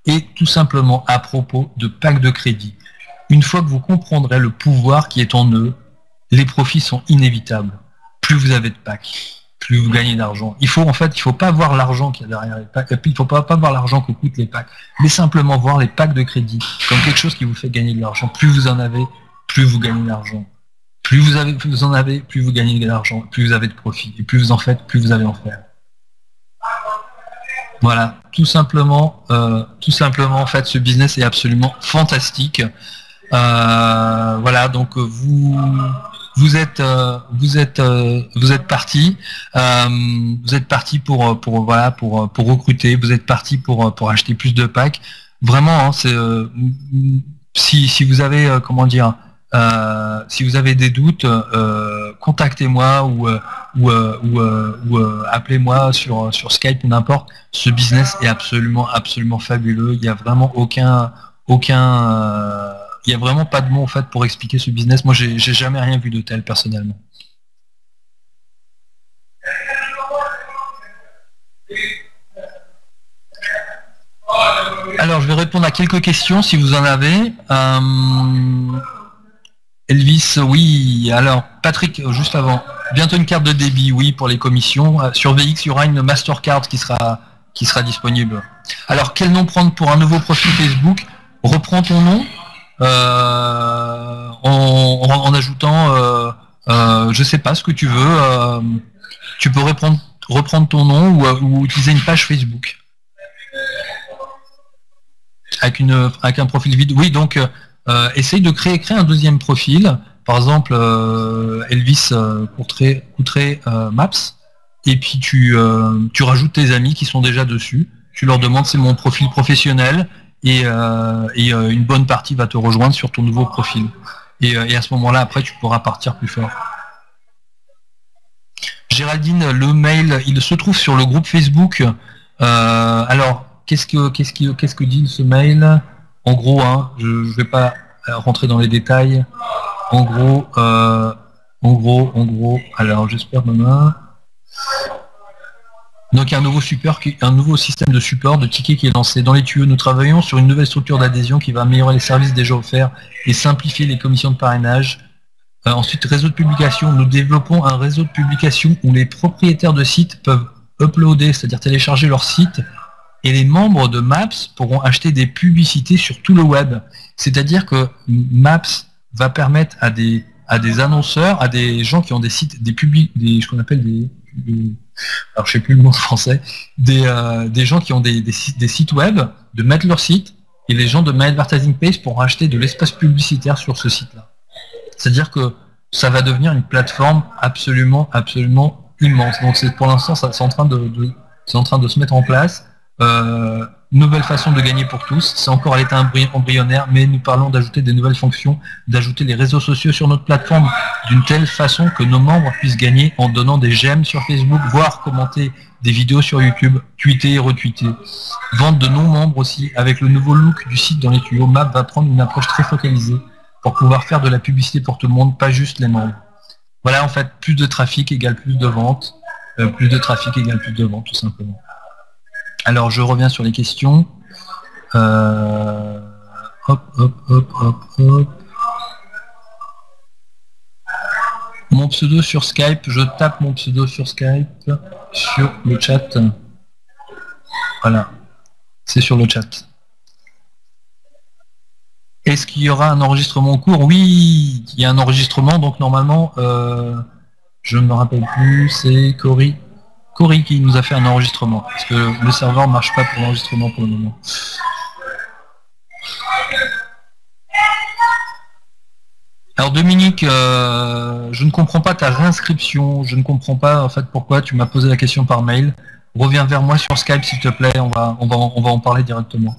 est tout simplement à propos de packs de crédit. Une fois que vous comprendrez le pouvoir qui est en eux, les profits sont inévitables. Plus vous avez de packs, plus vous gagnez d'argent. Il faut pas voir l'argent qu'il y a derrière les packs, et puis il faut pas voir l'argent que coûtent les packs, mais simplement voir les packs de crédit comme quelque chose qui vous fait gagner de l'argent. Plus vous en avez, plus vous gagnez d'argent. Plus vous en avez, plus vous gagnez de l'argent, plus vous avez de profit, et plus vous en faites, plus vous allez en faire. Voilà, tout simplement, en fait, ce business est absolument fantastique. Voilà, donc vous êtes parti, pour recruter, vous êtes parti pour acheter plus de packs. Vraiment, hein, c'est si vous avez si vous avez des doutes, contactez-moi ou appelez-moi sur Skype ou n'importe. Ce business est absolument fabuleux. Il y a vraiment il y a vraiment pas de mots en fait pour expliquer ce business. Moi, j'ai jamais rien vu de tel personnellement. Alors, je vais répondre à quelques questions si vous en avez. Elvis, oui. Alors, Patrick, juste avant. Bientôt une carte de débit, oui, pour les commissions. Sur VX, il y aura une Mastercard qui sera disponible. Alors, quel nom prendre pour un nouveau profil Facebook? Reprends ton nom en ajoutant, je sais pas ce que tu veux. Tu peux reprendre ton nom ou utiliser une page Facebook. avec un profil vide. Oui, donc essaye de créer un deuxième profil. Par exemple, Elvis Coutré Maps. Et puis tu rajoutes tes amis qui sont déjà dessus. Tu leur demandes c'est mon profil professionnel et une bonne partie va te rejoindre sur ton nouveau profil. Et à ce moment-là, après, tu pourras partir plus fort. Géraldine, le mail, il se trouve sur le groupe Facebook. Alors, qu'est-ce que dit ce mail? En gros, hein, je ne vais pas rentrer dans les détails. En gros, alors j'espère demain. Donc il y a un nouveau système de support de tickets qui est lancé. Dans les tuyaux, nous travaillons sur une nouvelle structure d'adhésion qui va améliorer les services déjà offerts et simplifier les commissions de parrainage. Ensuite, réseau de publication. Nous développons un réseau de publication où les propriétaires de sites peuvent uploader, c'est-à-dire télécharger leur site, et les membres de Maps pourront acheter des publicités sur tout le web. C'est-à-dire que Maps va permettre à des annonceurs, à des gens qui ont des sites, ce qu'on appelle alors je sais plus le mot français, des gens qui ont des sites web, de mettre leur site, et les gens de My Advertising Page pourront acheter de l'espace publicitaire sur ce site-là. C'est-à-dire que ça va devenir une plateforme absolument immense. Donc pour l'instant, c'est en train de se mettre en place. Nouvelle façon de gagner pour tous. C'est encore à l'état embryonnaire, mais nous parlons d'ajouter des nouvelles fonctions, d'ajouter les réseaux sociaux sur notre plateforme d'une telle façon que nos membres puissent gagner en donnant des j'aime sur Facebook, voire commenter des vidéos sur YouTube, tweeter et retweeter. Vente de non-membres aussi. Avec le nouveau look du site dans les tuyaux, Map va prendre une approche très focalisée pour pouvoir faire de la publicité pour tout le monde, pas juste les membres. Voilà, en fait, plus de trafic égale plus de ventes, plus de trafic égale plus de ventes, tout simplement. Alors, je reviens sur les questions. Hop. Mon pseudo sur Skype, je tape mon pseudo sur Skype, sur le chat. Voilà, c'est sur le chat. Est-ce qu'il y aura un enregistrement en cours? Oui, il y a un enregistrement, donc normalement, je ne me rappelle plus, c'est Cory qui nous a fait un enregistrement, parce que le serveur ne marche pas pour l'enregistrement pour le moment. Alors Dominique, je ne comprends pas ta réinscription, je ne comprends pas en fait pourquoi tu m'as posé la question par mail. Reviens vers moi sur Skype s'il te plaît, on va en parler directement.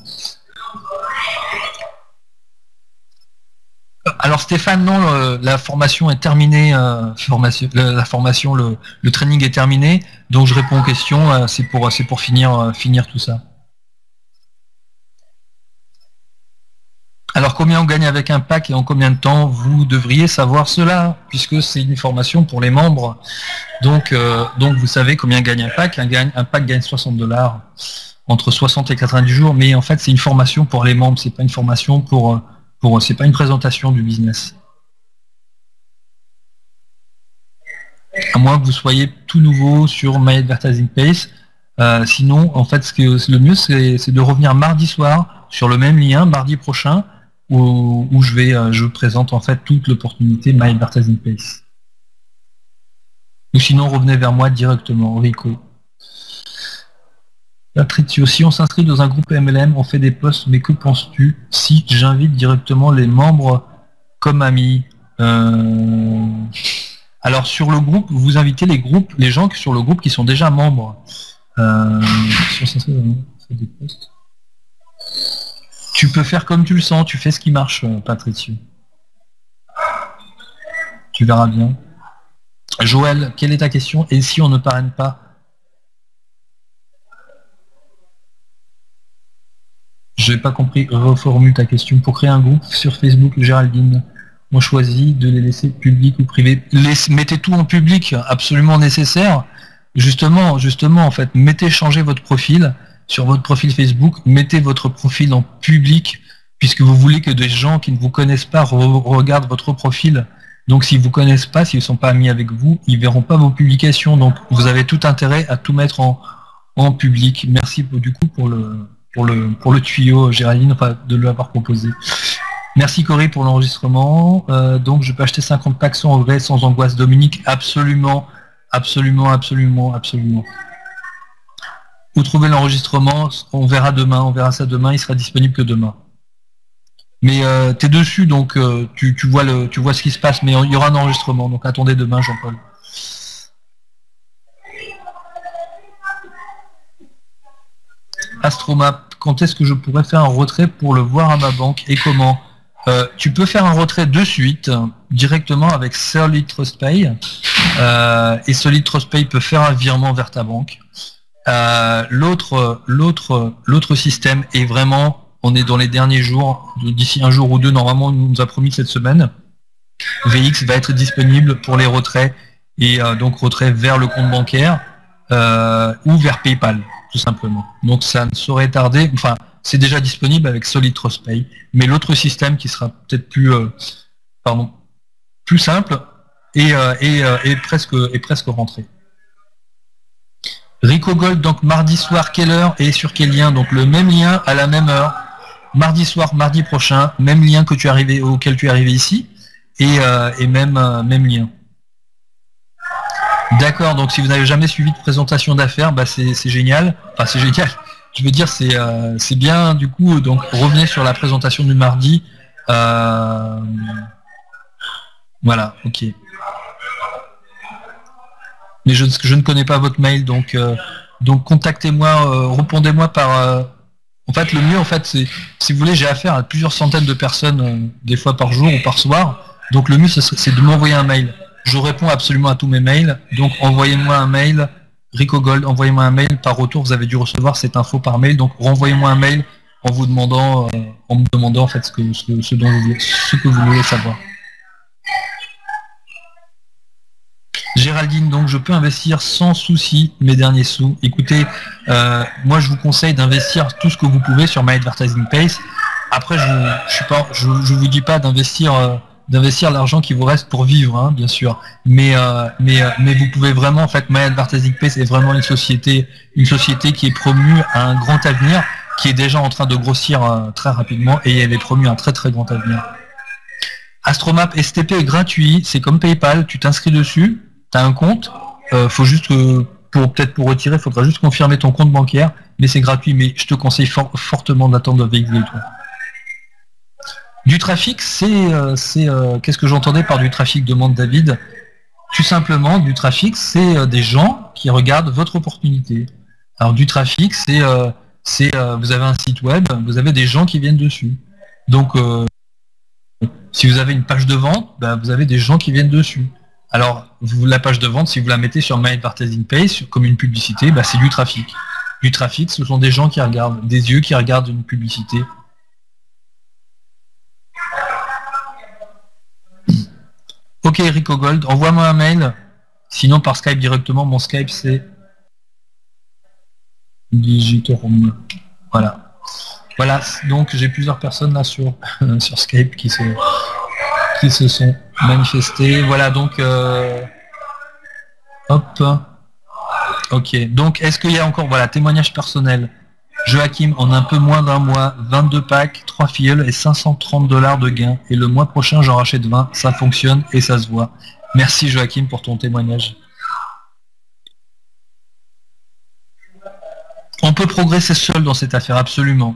Alors Stéphane, non, la formation est terminée, le training est terminé, donc je réponds aux questions, c'est pour finir tout ça. Alors combien on gagne avec un pack et en combien de temps? Vous devriez savoir cela, puisque c'est une formation pour les membres. Donc vous savez combien gagne un pack. Un pack gagne $60, entre 60 et 90 jours, mais en fait c'est une formation pour les membres, c'est pas une formation c'est pas une présentation du business. À moins que vous soyez tout nouveau sur My Advertising Page. Sinon, en fait, le mieux, c'est de revenir mardi soir sur le même lien, mardi prochain, où je présente en fait toute l'opportunité My Advertising Page. Ou sinon, revenez vers moi directement, Rico. Patrizio, si on s'inscrit dans un groupe MLM, on fait des posts, mais que penses-tu si j'invite directement les membres comme amis? Alors sur le groupe, vous invitez les gens sur le groupe qui sont déjà membres. Si on s'inscrit on fait des posts. Tu peux faire comme tu le sens, tu fais ce qui marche, Patrizio. Tu verras bien. Joël, quelle est ta question? Et si on ne parraine pas? Je n'ai pas compris, reformule ta question. Pour créer un groupe sur Facebook, Géraldine, on choisit de les laisser publics ou privés. Mettez tout en public, absolument nécessaire. Justement, en fait, changez votre profil sur votre profil Facebook, mettez votre profil en public, puisque vous voulez que des gens qui ne vous connaissent pas regardent votre profil. Donc s'ils ne vous connaissent pas, s'ils ne sont pas amis avec vous, ils ne verront pas vos publications. Donc vous avez tout intérêt à tout mettre en public. Merci du coup pour le tuyau, Géraldine, enfin, de l'avoir proposé. Merci Cory pour l'enregistrement. Donc je peux acheter 50 packs sans regret, sans angoisse. Dominique, absolument. Où trouver l'enregistrement, on verra demain, on verra ça demain, il sera disponible que demain. Mais tu es dessus, donc tu vois ce qui se passe, mais il y aura un enregistrement, donc attendez demain, Jean-Paul. Astromap, quand est-ce que je pourrais faire un retrait pour le voir à ma banque et comment? Tu peux faire un retrait de suite, directement avec Solid Trust Pay, et Solid Trust Pay peut faire un virement vers ta banque. L'autre système est vraiment, on est dans les derniers jours, d'ici un jour ou deux, normalement on nous a promis cette semaine, VX va être disponible pour les retraits, et donc retrait vers le compte bancaire, ou vers PayPal, tout simplement. Donc ça ne saurait tarder, enfin c'est déjà disponible avec Solid Trust Pay, mais l'autre système qui sera peut-être plus simple est presque rentré. Rico Gold, donc mardi soir, quelle heure et sur quel lien? Donc le même lien à la même heure, mardi soir, mardi prochain, même lien que auquel tu es arrivé ici, et même lien. D'accord, donc si vous n'avez jamais suivi de présentation d'affaires, bah c'est génial. Enfin c'est génial. Je veux dire c'est bien du coup, donc revenez sur la présentation du mardi. Voilà, ok. Mais je ne connais pas votre mail, donc contactez-moi, répondez-moi par. En fait, le mieux, en fait, c'est, si vous voulez, j'ai affaire à plusieurs centaines de personnes, des fois par jour ou par soir. Donc le mieux, c'est de m'envoyer un mail. Je réponds absolument à tous mes mails. Donc envoyez-moi un mail, Rico Gold, envoyez-moi un mail par retour. Vous avez dû recevoir cette info par mail. Donc renvoyez-moi un mail en vous demandant, en me demandant en fait ce que vous voulez savoir. Géraldine, donc je peux investir sans souci mes derniers sous. Écoutez, moi je vous conseille d'investir tout ce que vous pouvez sur My Advertising Pace. Après, je vous dis pas d'investir l'argent qui vous reste pour vivre, hein, bien sûr. Mais vous pouvez vraiment, en fait, My Advertising Pace est vraiment une société qui est promue à un grand avenir, qui est déjà en train de grossir très rapidement, et elle est promue à un très très grand avenir. Astromap STP est gratuit, c'est comme PayPal, tu t'inscris dessus. Tu as un compte, faut juste pour retirer, il faudra juste confirmer ton compte bancaire, mais c'est gratuit, mais je te conseille fortement d'attendre avec les toi. Du trafic, qu'est-ce que j'entendais par du trafic, demande David. Tout simplement, du trafic, c'est des gens qui regardent votre opportunité. Alors du trafic, c'est vous avez un site web, vous avez des gens qui viennent dessus. Donc si vous avez une page de vente, bah, vous avez des gens qui viennent dessus. Alors, la page de vente, si vous la mettez sur My Advertising Page comme une publicité, bah, c'est du trafic. Du trafic, ce sont des gens qui regardent, des yeux qui regardent une publicité. Ok, Rico Gold, envoie-moi un mail. Sinon, par Skype directement, mon Skype c'est Digitorum. Voilà. Voilà, donc j'ai plusieurs personnes là sur Skype qui se sont manifestés. Voilà, donc hop. Ok, donc est-ce qu'il y a encore, voilà, témoignage personnel. Joachim, en un peu moins d'un mois, 22 packs, 3 filleuls et 530 $ de gains. Et le mois prochain, j'en rachète 20. Ça fonctionne et ça se voit. Merci Joachim pour ton témoignage. On peut progresser seul dans cette affaire, absolument.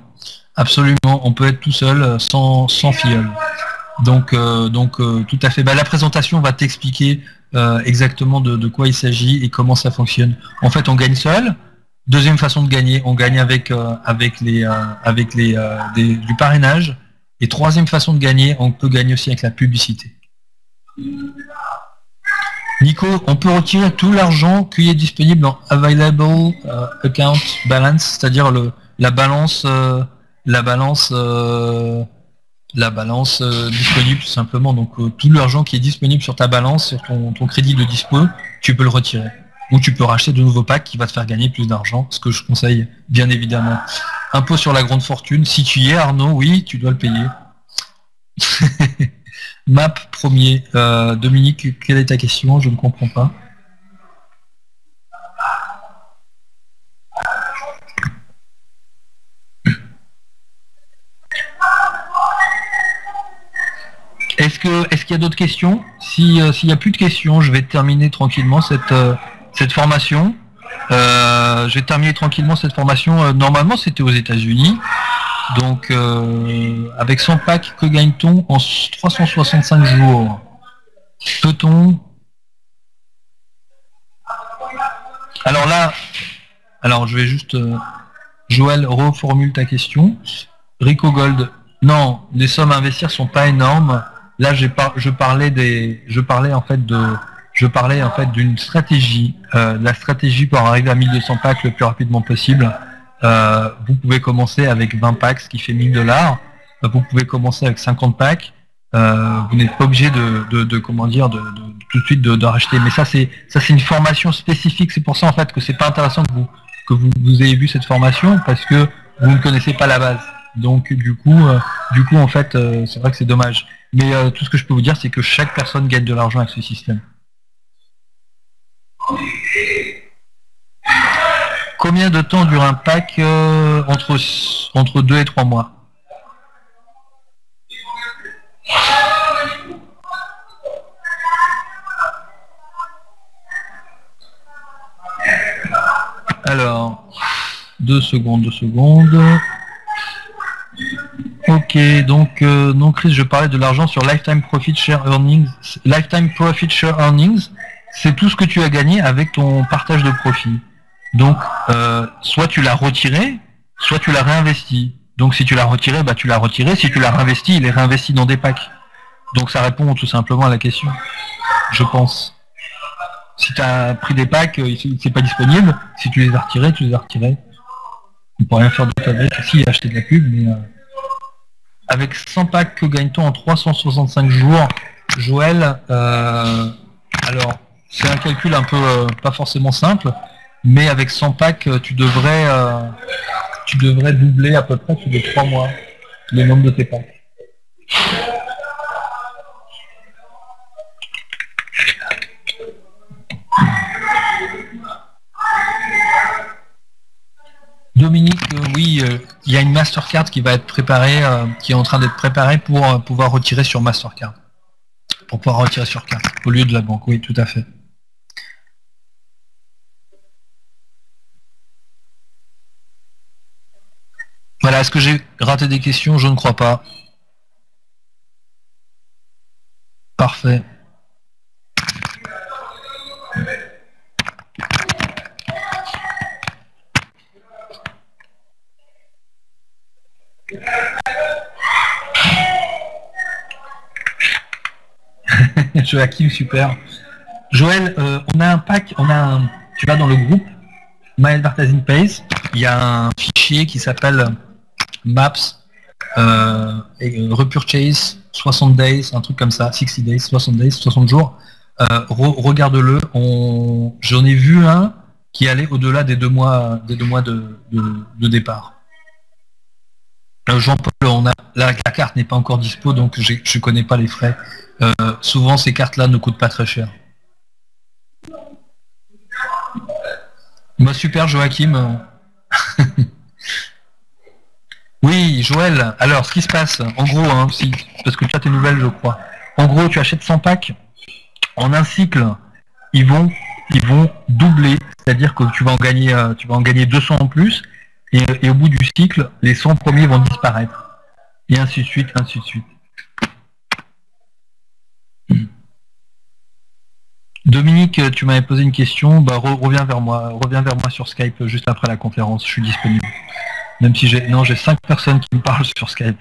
Absolument, on peut être tout seul sans filleul. Donc tout à fait. Bah, la présentation va t'expliquer exactement de quoi il s'agit et comment ça fonctionne. En fait, on gagne seul. Deuxième façon de gagner, on gagne avec du parrainage. Et troisième façon de gagner, on peut gagner aussi avec la publicité. Nico, on peut retirer tout l'argent qui est disponible en Available Account Balance, c'est-à-dire la balance disponible tout simplement. Donc tout l'argent qui est disponible sur ta balance, sur ton crédit de dispo, tu peux le retirer. Ou tu peux racheter de nouveaux packs qui va te faire gagner plus d'argent, ce que je conseille bien évidemment. Impôt sur la grande fortune, si tu y es Arnaud, oui, tu dois le payer. Map premier. Dominique, quelle est ta question? Je ne comprends pas. Est-ce qu'il y a d'autres questions? S'il n'y a plus de questions, je vais terminer tranquillement cette formation. J'ai terminé tranquillement cette formation. Normalement, c'était aux États-Unis. Donc, avec 100 packs, que gagne-t-on en 365 jours? Peut-on... Alors là, je vais juste... Joël, reformule ta question. Rico Gold, non, les sommes à investir sont pas énormes. Là, je parlais en fait d'une stratégie, la stratégie pour arriver à 1200 packs le plus rapidement possible. Vous pouvez commencer avec 20 packs, ce qui fait $1000. Vous pouvez commencer avec 50 packs. Vous n'êtes pas obligé de comment dire, de tout de suite de racheter. Mais ça c'est une formation spécifique. C'est pour ça en fait que c'est pas intéressant que vous ayez vu cette formation parce que vous ne connaissez pas la base. Donc du coup en fait c'est vrai que c'est dommage. Mais tout ce que je peux vous dire c'est que chaque personne gagne de l'argent avec ce système. Combien de temps dure un pack entre 2 et 3 mois? Alors, 2 secondes. Ok, donc non Chris, je parlais de l'argent sur Lifetime Profit Share Earnings. Lifetime Profit Share Earnings, c'est tout ce que tu as gagné avec ton partage de profit. Donc, soit tu l'as retiré, soit tu l'as réinvesti. Donc si tu l'as retiré, bah tu l'as retiré. Si tu l'as réinvesti, il est réinvesti dans des packs. Donc ça répond tout simplement à la question, je pense. Si tu as pris des packs, c'est pas disponible. Si tu les as retirés, tu les as retirés. On peut rien faire d'autre avec. Si, acheter de la pub, mais avec 100 packs, que gagne-t-on en 365 jours? Joël, alors c'est un calcul un peu pas forcément simple, mais avec 100 packs, tu devrais doubler à peu près tous les 3 mois le nombre de tes packs. Dominique, oui, il y a une Mastercard qui va être préparée, qui est en train d'être préparée pour pouvoir retirer sur Mastercard. Pour pouvoir retirer sur carte, au lieu de la banque, oui, tout à fait. Voilà, est-ce que j'ai raté des questions? Je ne crois pas. Parfait. Joachim, super. Joël, on a un pack, tu vas dans le groupe My Advertising Pays, il y a un fichier qui s'appelle Maps Repurchase 60 days, un truc comme ça, 60 days, 60 days, 60 jours. Regarde-le, j'en ai vu un qui allait au-delà des 2 mois de départ. Jean-Paul, la carte n'est pas encore dispo, donc je ne connais pas les frais. Souvent, ces cartes-là ne coûtent pas très cher. Bah, super, Joachim. Oui, Joël. Alors, ce qui se passe, en gros, parce que tu as tes nouvelles, je crois. En gros, tu achètes 100 packs. En un cycle, ils vont doubler. C'est-à-dire que tu vas en gagner 200 en plus. Et au bout du cycle, les 100 premiers vont disparaître. Et ainsi de suite, ainsi de suite. Dominique, tu m'avais posé une question, bah reviens vers moi sur Skype juste après la conférence, je suis disponible. Même si j'ai 5 personnes qui me parlent sur Skype.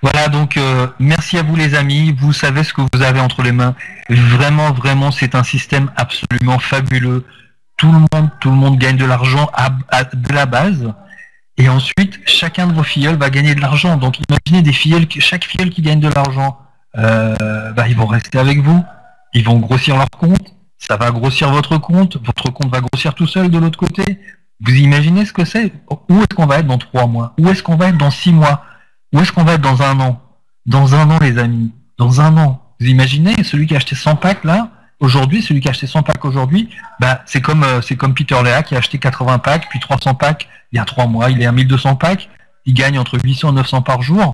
Voilà, donc merci à vous les amis, vous savez ce que vous avez entre les mains. Vraiment, vraiment, c'est un système absolument fabuleux. Tout le monde gagne de l'argent de la base. Et ensuite, chacun de vos filleuls va gagner de l'argent. Donc imaginez chaque filleul qui gagne de l'argent, ils vont rester avec vous. Ils vont grossir leur compte, ça va grossir votre compte va grossir tout seul de l'autre côté. Vous imaginez ce que c'est? Où est-ce qu'on va être dans 3 mois? Où est-ce qu'on va être dans 6 mois? Où est-ce qu'on va être dans 1 an? Dans 1 an, les amis. Dans 1 an. Vous imaginez, celui qui a acheté 100 packs là, aujourd'hui, c'est comme Peter Lea qui a acheté 80 packs, puis 300 packs il y a 3 mois. Il est à 1200 packs, il gagne entre 800 et 900 par jour.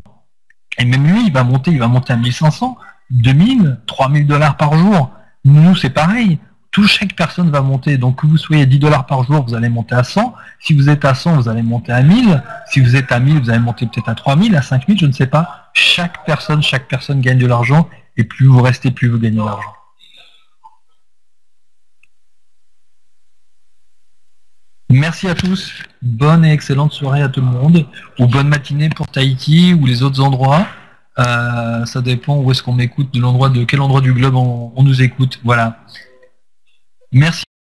Et même lui, il va monter à 1500. 2000, $3000 par jour. Nous, c'est pareil. chaque personne va monter. Donc que vous soyez à 10 $ par jour, vous allez monter à 100. Si vous êtes à 100, vous allez monter à 1000. Si vous êtes à 1000, vous allez monter peut-être à 3000, à 5000, je ne sais pas. Chaque personne gagne de l'argent, et plus vous restez, plus vous gagnez de l'argent. Merci à tous. Bonne et excellente soirée à tout le monde. Ou bonne matinée pour Tahiti ou les autres endroits. Ça dépend où est-ce qu'on m'écoute, de quel endroit du globe on nous écoute. Voilà. Merci.